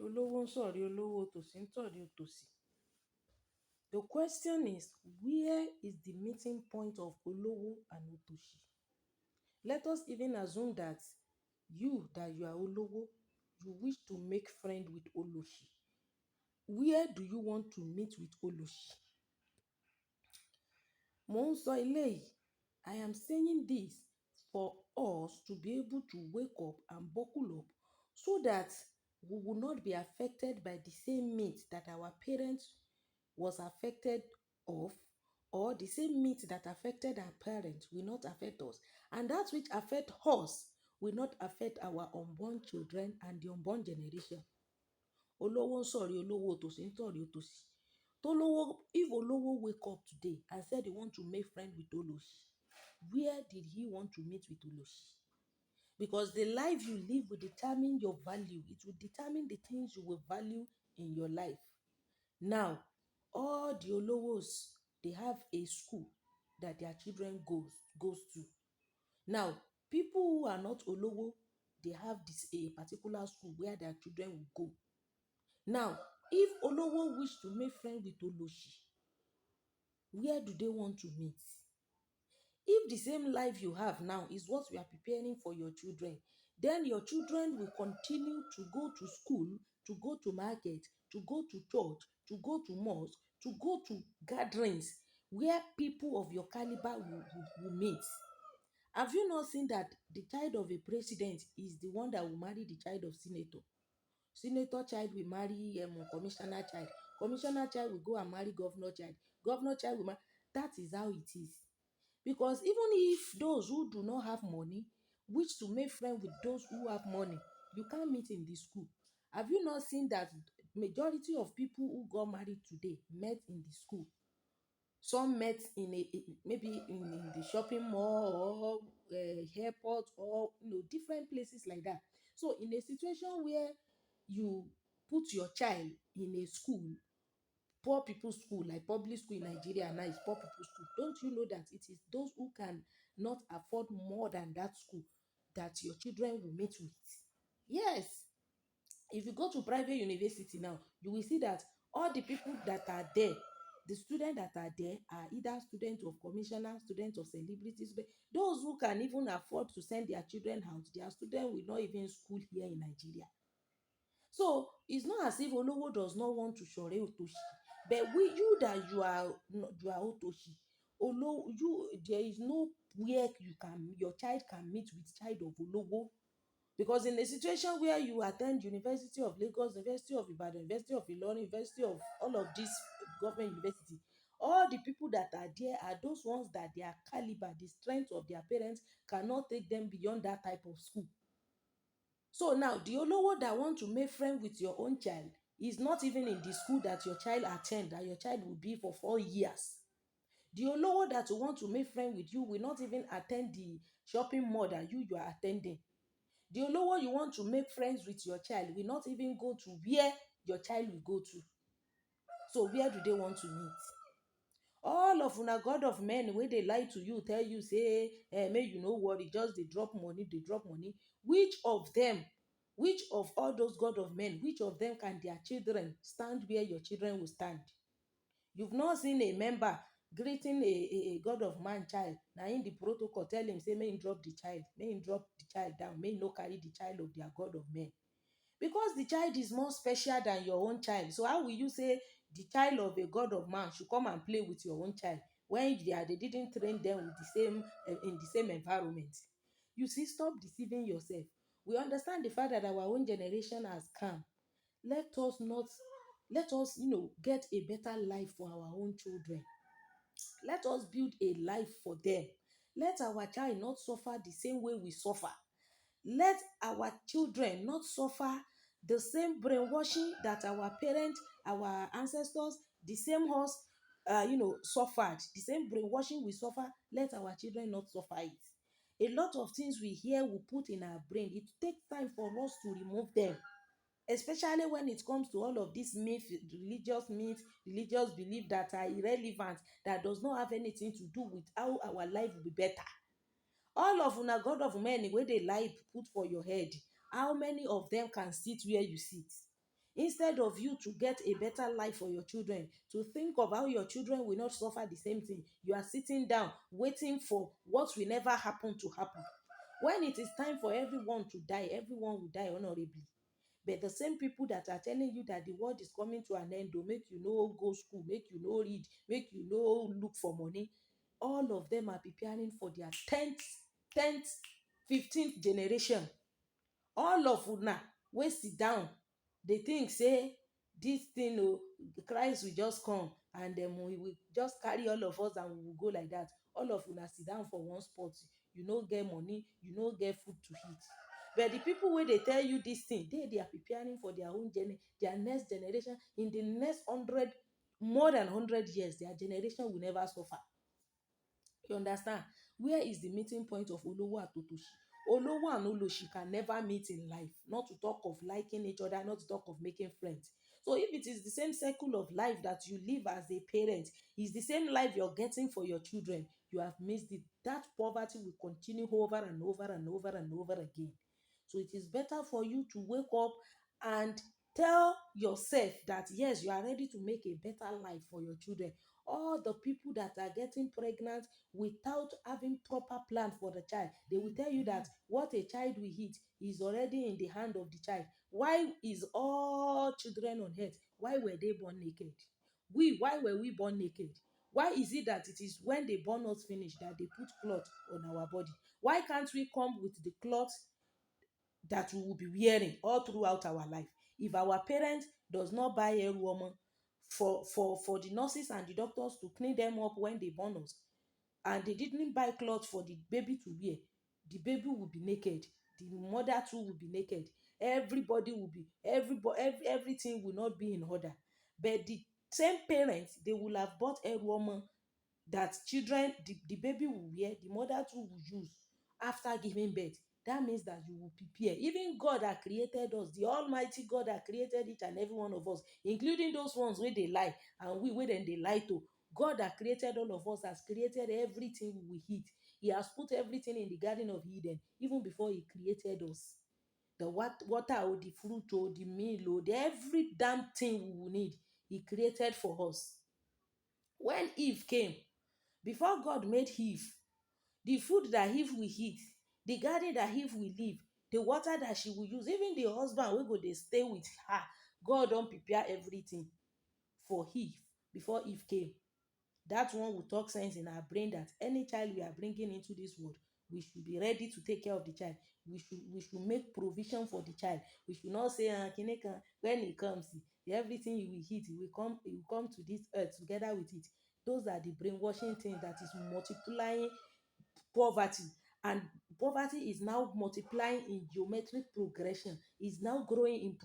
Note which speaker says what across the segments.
Speaker 1: Olowo ń sọ̀rí olówó, tòsí ń tọ̀rí tòsí. The question is, where is the meeting point of olowo and otoshi? Let us even assume that you are olowo, you wish to make friend with oloshi. Where do you want to meet with oloshi? Mo ń sọ eléyìí. I am saying this for us to be able to wake up and buckle up so that we will not be affected by the same meat that our parents was affected of, or the same meat that affected our parents will not affect us, and that which affect us will not affect our unborn children and the unborn generation. Olowo ń sọ̀rí olówó, tòsí ń tọ̀rí tòsí. If Olowo wake up today and said he want to make friend with Oloshi, where did he want to meet with Oloshi? Because the life you live will determine your value. It will determine the things you will value in your life. Now, all the Olowos, they have a school that their children goes to. Now, people who are not Olowo, they have this a particular school where their children will go. Now, if Olowo wish to make friend with Oloshi, where do they want to meet? If the same life you have now is what you are preparing for your children, then your children will continue to go to school, to go to market, to go to church, to go to mosque, to go to gatherings where people of your caliber will meet. Have you not seen that the child of a president is the one that will marry the child of senator? Senator child will marry commissioner child. Commissioner child will go and marry governor child. Governor child will marry. That is how it is. Because even if those who do not have money wish to make friends with those who have money, you can't meet in the school. Have you not seen that majority of people who got married today met in the school? Some met maybe in the shopping mall or airport or different places like that. So in a situation where you put your child in a school, poor people's school, like public school in Nigeria now is poor people's school, don't you know that it is those who can not afford more than that school that your children will meet with? Yes. If you go to private university now, you will see that all the people that are there, the students that are there are either students of commissioner, students of celebrities. Those who can even afford to send their children out, their students will not even school here in Nigeria. So it's not as if Olowo does not want to shore Otoshi, but you that you are Otoshi, there is no where your child can meet with child of Olowo. Because in a situation where you attend University of Lagos, University of Ibadan, University of Ilorin, University of all of these government university, all the people that are there are those ones that their caliber, the strength of their parents cannot take them beyond that type of school. So now the Olowo that want to make friend with your own child is not even in the school that your child attend, that your child will be for 4 years. The Olowo that will want to make friend with you will not even attend the shopping mall that you are attending. The Olowo you want to make friends with your child will not even go to where your child will go to. So where do they want to meet? All of una god of men wey dey lie to you, tell you say make you no worry, just dey drop money, dey drop money. Which of them, which of all those god of men, which of them can their children stand where your children will stand? You've not seen a member greeting a god of man child. Na in the protocol tell him say make him drop the child, make him drop the child down, make him no carry the child of their god of men. Because the child is more special than your own child. So how will you say the child of a god of man should come and play with your own child when they didn't train them with the same in the same environment? You see, stop deceiving yourself. We understand the fact that our own generation has come. Let us get a better life for our own children. Let us build a life for them. Let our child not suffer the same way we suffer. Let our children not suffer the same brainwashing that our parents, our ancestors, the same us, suffered. The same brainwashing we suffer, let our children not suffer it. A lot of things we hear we put in our brain. It takes time for us to remove them, especially when it comes to all of these myths, religious belief that are irrelevant, that does not have anything to do with how our life will be better. All of una god of men wey dey lie put for your head, how many of them can sit where you sit? instead of you to get a better life for your children, to think of how your children will not suffer the same thing, you are sitting down waiting for what will never happen to happen. When it is time for everyone to die, everyone will die honorably. But the same people that are telling you that the world is coming to an end, to make you no go school, make you no read, make you no look for money, all of them are preparing for their tenth 15th generation. All of una wey sit down dey think say dis thing o, Christ will just come and we will just carry all of us and we will go like that. All of una sit down for one spot, you no get money, you no get food to eat. But the people wey dey tell you dis thing, they are preparing for their own their next generation. In the next 100, more than 100 years, their generation will never suffer. You understand? Where is the meeting point of olowo and otoshi? Olowo and oloshi can never meet in life, not to talk of liking each other, not to talk of making friends. So if it is the same circle of life that you live as a parent, is the same life you're getting for your children, you have missed it. That poverty will continue over and over and over and over again. So it is better for you to wake up and tell yourself that yes, you are ready to make a better life for your children. All the people that are getting pregnant without having proper plan for the child, they will tell you that what a child will eat is already in the hand of the child. Why is all children on earth, why were they born naked? Why were we born naked? Why is it that it is when they born us finish that they put cloth on our body? Why can't we come with the cloth that we will be wearing all throughout our life? If our parents does not buy woman for the nurses and the doctors to clean them up when they born us, and they didn't buy cloth for the baby to wear, the baby will be naked, the mother too will be naked, everybody will be everything will not be in order. But the same parents, they will have bought a woman that children, the baby will wear, the mother too will use after giving birth. That means that you will prepare. Even God that created us, the almighty God that created each and every one of us, including those ones where they lie and we where then they lie to, God that created all of us has created everything we will eat. He has put everything in the garden of Eden even before he created us. The water or the fruit or the meal or the every damn thing we will need, he created for us. When Eve came, before God made Eve, the food that Eve will eat, the garden that Eve will live, the water that she will use, even the husband wey go dey stay with her, God don prepare everything for Eve before Eve came. That one will talk sense in our brain that any child we are bringing into this world, we should be ready to take care of the child. We should make provision for the child. We should not say kineka, when he comes, everything he will eat, he will come to this earth together with it. Those are the brainwashing things that is multiplying poverty. And poverty is now multiplying in geometric progression, is now growing in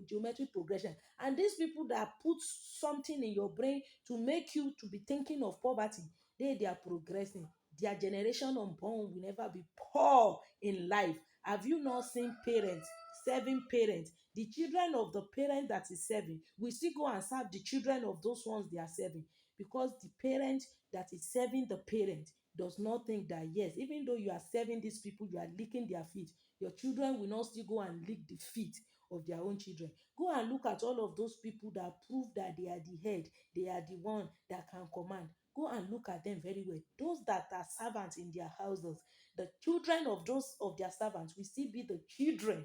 Speaker 1: geometric progression. And these people that put something in your brain to make you to be thinking of poverty, they are progressing. Their generation unborn will never be poor in life. Have you not seen parents serving parents? The children of the parent that is serving will still go and serve the children of those ones they are serving, because the parent that is serving the parent does not think that yes, even though you are serving these people, you are licking their feet, your children will not still go and lick the feet of their own children. Go and look at all of those people that prove that they are the head, they are the one that can command. Go and look at them very well. Those that are servants in their houses, the children of those of their servants will still be the children.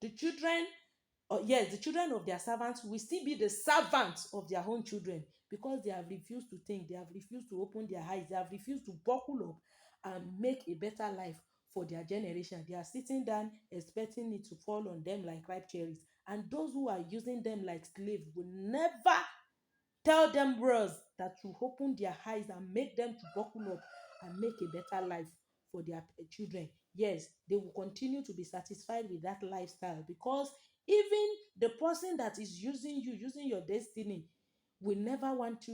Speaker 1: The children, yes, the children of their servants will still be the servants of their own children, because they have refused to think, they have refused to open their eyes, they have refused to buckle up and make a better life for their generation. They are sitting down expecting it to fall on them like ripe cherries. And those who are using them like slaves will never tell them words that will open their eyes and make them to buckle up and make a better life for their children. Yes, they will continue to be satisfied with that lifestyle, because even the person that is using you, using your destiny, will never want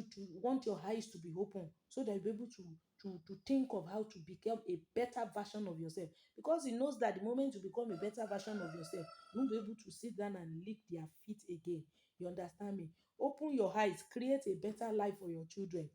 Speaker 1: your eyes to be open, so that you'll be able to think of how to become a better version of yourself, because he knows that the moment you become a better version of yourself, you won't be able to sit down and lick their feet again. You understand me? Open your eyes, create a better life for your children.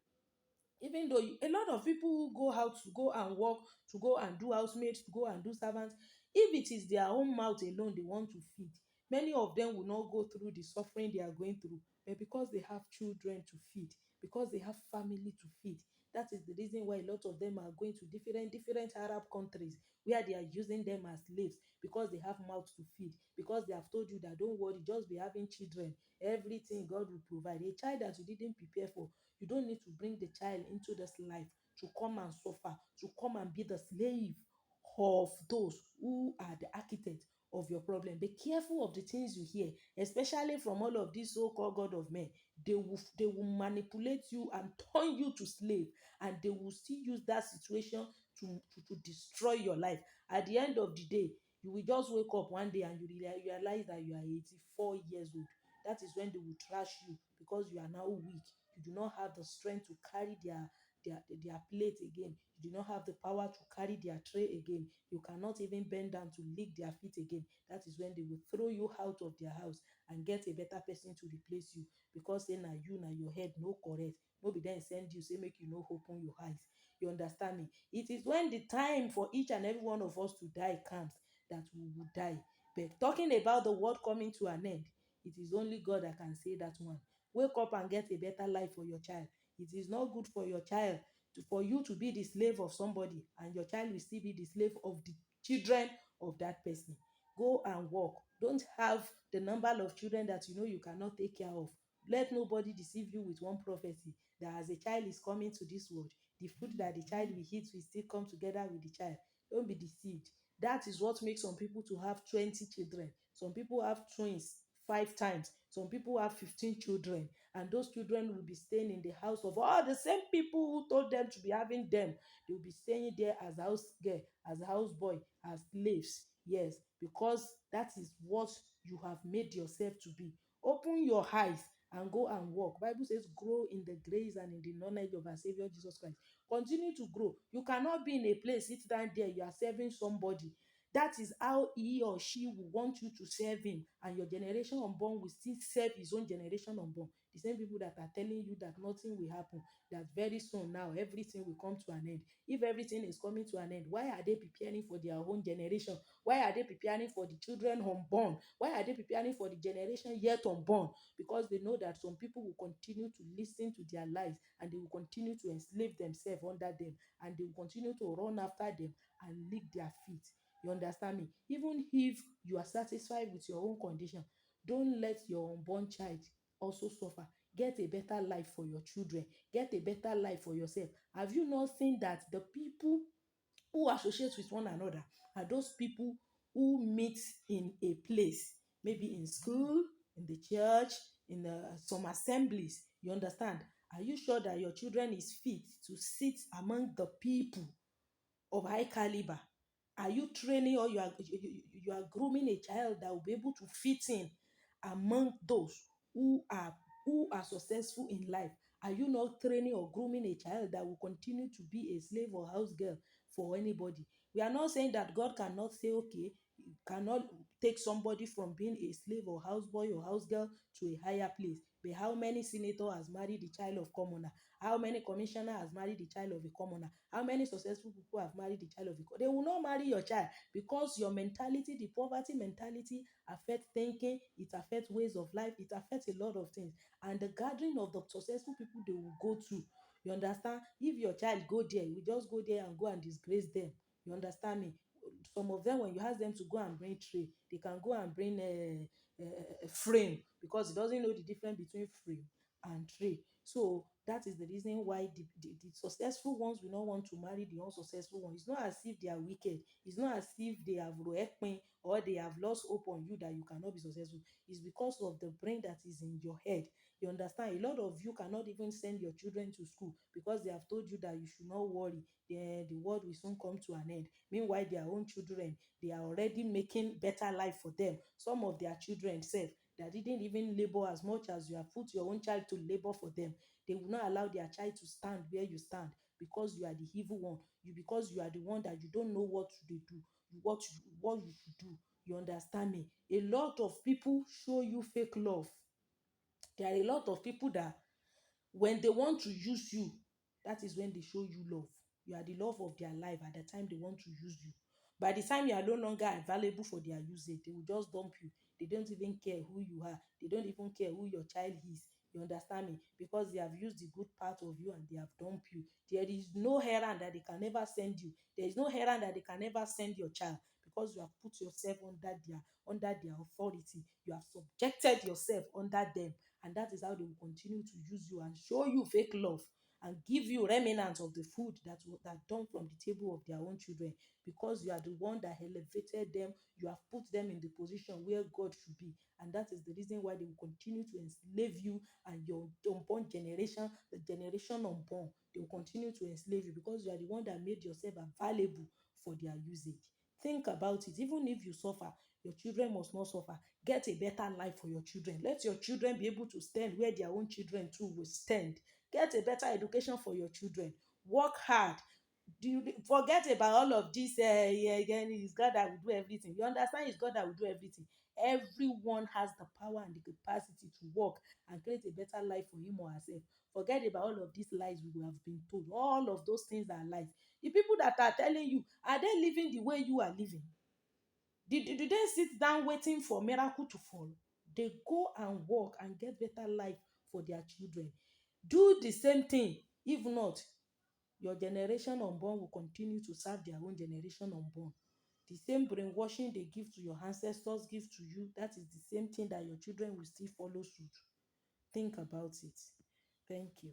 Speaker 1: Even though a lot of people who go out to go and work, to go and do housemaids, to go and do servants, if it is their own mouth alone they want to feed, Many of them will not go through the suffering they are going through, but because they have children to feed, because they have family to feed. That is the reason why a lot of them are going to different Arab countries where they are using them as slaves, because they have mouth to feed, because they have told you that don't worry, just be having children, everything God will provide. A child that you didn't prepare for, you don't need to bring the child into this life to come and suffer, to come and be the slave of those who are the architect of your problem. Be careful of the things you hear, especially from all of these so-called God of men. They will manipulate you and turn you to slave, and they will still use that situation to destroy your life. At the end of the day, you will just wake up one day and you realize that you are 84 years old. That is when they will trash you, because you are now weak. You do not have the strength to carry their plate again. You do not have the power to carry their tray again. You cannot even bend down to lick their feet again. That is when they will throw you out of their house and get a better person to replace you, because say na you, na your head no correct. No be then send you say make you no open your eyes. You understand me? It is when the time for each and every one of us to die comes that we will die. But talking about the world coming to an end, it is only God that can say that one. Wake up and get a better life for your child. It is not good for your child for you to be the slave of somebody, and your child will still be the slave of the children of that person. Go and work. Don't have the number of children that you know you cannot take care of. Let nobody deceive you with one prophecy that as a child is coming to this world, the food that the child will eat will still come together with the child. Don't be deceived. That is what makes some people to have 20 children. Some people have twins 5 times. Some people have 15 children, and those children will be staying in the house of all the same people who told them to be having them. They will be staying there as house girl, as house boy, as slaves. Yes, because that is what you have made yourself to be. Open your eyes and go and walk. Bible says grow in the grace and in the knowledge of our Savior Jesus Christ. Continue to grow. You cannot be in a place, sit down there, you are serving somebody. That is how he or she will want you to serve him, and your generation unborn will still serve his own generation unborn. The same people that are telling you that nothing will happen, that very soon now everything will come to an end. If everything is coming to an end, why are they preparing for their own generation? Why are they preparing for the children unborn? Why are they preparing for the generation yet unborn? Because they know that some people will continue to listen to their lies, and they will continue to enslave themselves under them, and they will continue to run after them and lick their feet. You understand me? Even if you are satisfied with your own condition, don't let your unborn child also suffer. Get a better life for your children. Get a better life for yourself. Have you not seen that the people who associate with one another are those people who meet in a place, maybe in school, in the church, in some assemblies? You understand? Are you sure that your children is fit to sit among the people of high caliber? Are you training, or you are grooming a child that will be able to fit in among those who are who are successful in life? Are you not training or grooming a child that will continue to be a slave or house girl for anybody? We are not saying that God cannot say, okay, cannot take somebody from being a slave or houseboy or house girl to a higher place. But how many senator has married the child of commoner? How many commissioner has married the child of a commoner? How many successful people have married the child of a commoner? They will not marry your child, because your mentality, the poverty mentality, affects thinking, it affects ways of life, it affects a lot of things. And the gathering of the successful people they will go to, you understand? If your child go there, you just go there and go and disgrace them. You understand me? Some of them, when you ask them to go and bring tray, they can go and bring a frame, because he doesn't know the difference between frame and tray. So that is the reason why the successful ones will not want to marry the unsuccessful ones. It's not as if they are wicked. It's not as if they have roekpen, or they have lost hope on you that you cannot be successful. It's because of the brain that is in your head. You understand? A lot of you cannot even send your children to school, because they have told you that you should not worry. The world will soon come to an end. Meanwhile, their own children, they are already making better life for them. Some of their children self that didn't even labor as much as you have put your own child to labor for them, they will not allow their child to stand where you stand, because you are the evil one. Because you are the one that you don't know what to do, what you should do. You understand me? A lot of people show you fake love. There are a lot of people that when they want to use you, that is when they show you love. You are the love of their life at the time they want to use you. By the time you are no longer available for their usage, they will just dump you. They don't even care who you are. They don't even care who your child is. You understand me? Because they have used the good part of you and they have dumped you. There is no errand that they can never send you. There is no errand that they can never send your child, because you have put yourself under their authority. You have subjected yourself under them, and that is how they will continue to use you and show you fake love and give you remnants of the food that done from the table of their own children, because you are the one that elevated them. You have put them in the position where God should be, and that is the reason why they will continue to enslave you and your unborn generation, the generation unborn. They will continue to enslave you because you are the one that made yourself available for their usage. Think about it. Even if you suffer, your children must not suffer. Get a better life for your children. Let your children be able to stand where their own children too will stand. Get a better education for your children. Work hard. Forget about all of this. Yeah, again, it's God that will do everything. You understand? It's God that will do everything. Everyone has the power and the capacity to work and create a better life for him or herself. Forget about all of these lies we have been told. All of those things are lies. The people that are telling you, are they living the way you are living? Did they sit down waiting for miracle to fall? They go and work and get better life for their children. Do the same thing. If not, your generation unborn will continue to serve their own generation unborn. The same brainwashing they give to your ancestors give to you, that is the same thing that your children will still follow suit. Think about it. Thank you.